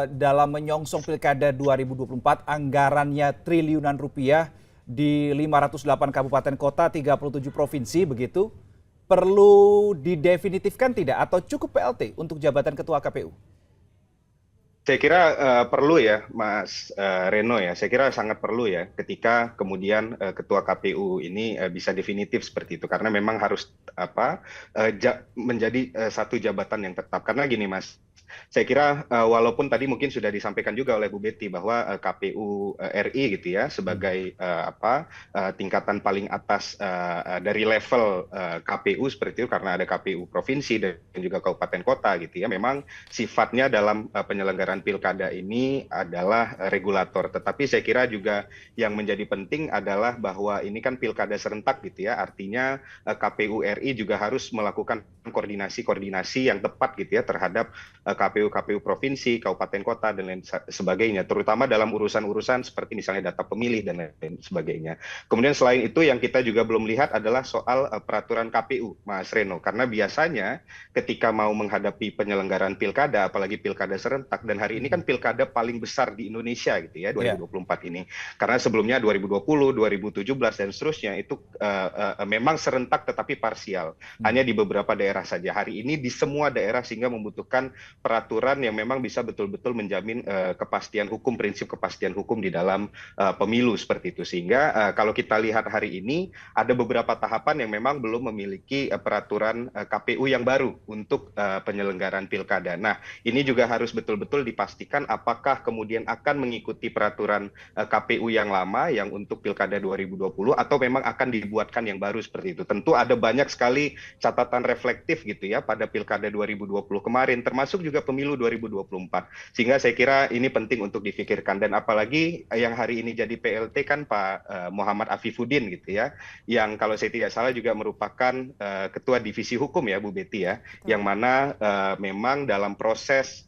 dalam menyongsong Pilkada 2024 anggarannya triliunan rupiah di 508 kabupaten kota, 37 provinsi begitu. Perlu didefinitifkan tidak atau cukup PLT untuk jabatan Ketua KPU? Saya kira perlu ya, Mas Reno ya. Saya kira sangat perlu ya ketika kemudian Ketua KPU ini bisa definitif seperti itu, karena memang harus menjadi satu jabatan yang tetap. Karena gini, Mas, saya kira walaupun tadi mungkin sudah disampaikan juga oleh Bu Betty bahwa KPU RI gitu ya sebagai tingkatan paling atas dari level KPU seperti itu, karena ada KPU provinsi dan juga kabupaten kota gitu ya. Memang sifatnya dalam penyelenggaraan pilkada ini adalah regulator. Tetapi saya kira juga yang menjadi penting adalah bahwa ini kan pilkada serentak gitu ya. Artinya KPU RI juga harus melakukan koordinasi-koordinasi yang tepat gitu ya terhadap KPU-KPU provinsi, kabupaten kota dan lain sebagainya. Terutama dalam urusan-urusan seperti misalnya data pemilih dan lain sebagainya. Kemudian selain itu yang kita juga belum lihat adalah soal peraturan KPU, Mas Reno. Karena biasanya ketika mau menghadapi penyelenggaraan pilkada, apalagi pilkada serentak, dan hari ini kan pilkada paling besar di Indonesia gitu ya, Ya. 2024 ini. Karena sebelumnya 2020, 2017 dan seterusnya itu memang serentak tetapi parsial, hanya di beberapa daerah saja. Hari ini di semua daerah, sehingga membutuhkan peraturan yang memang bisa betul-betul menjamin kepastian hukum, prinsip kepastian hukum di dalam pemilu seperti itu. Sehingga kalau kita lihat hari ini ada beberapa tahapan yang memang belum memiliki peraturan KPU yang baru untuk penyelenggaraan pilkada. Nah, ini juga harus betul-betul dipastikan apakah kemudian akan mengikuti peraturan KPU yang lama yang untuk pilkada 2020 atau memang akan dibuatkan yang baru seperti itu. Tentu ada banyak sekali catatan reflektif gitu ya pada pilkada 2020 kemarin, termasuk juga pemilu 2024. Sehingga saya kira ini penting untuk difikirkan, dan apalagi yang hari ini jadi PLT kan Pak Muhammad Afifuddin gitu ya, yang kalau saya tidak salah juga merupakan Ketua Divisi Hukum ya Bu Betty ya, yang mana memang dalam proses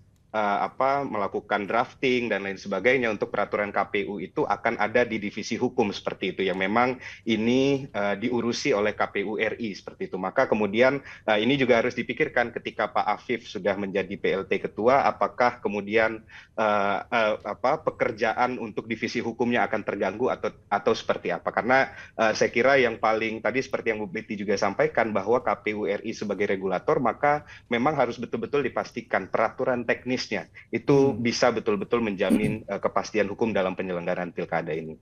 melakukan drafting dan lain sebagainya untuk peraturan KPU itu akan ada di divisi hukum seperti itu, yang memang ini diurusi oleh KPU RI seperti itu. Maka kemudian ini juga harus dipikirkan ketika Pak Afif sudah menjadi PLT Ketua, apakah kemudian pekerjaan untuk divisi hukumnya akan terganggu atau seperti apa. Karena saya kira yang paling tadi seperti yang Bu Betty juga sampaikan, bahwa KPU RI sebagai regulator, maka memang harus betul-betul dipastikan peraturan teknisnya itu bisa betul-betul menjamin kepastian hukum dalam penyelenggaraan pilkada ini.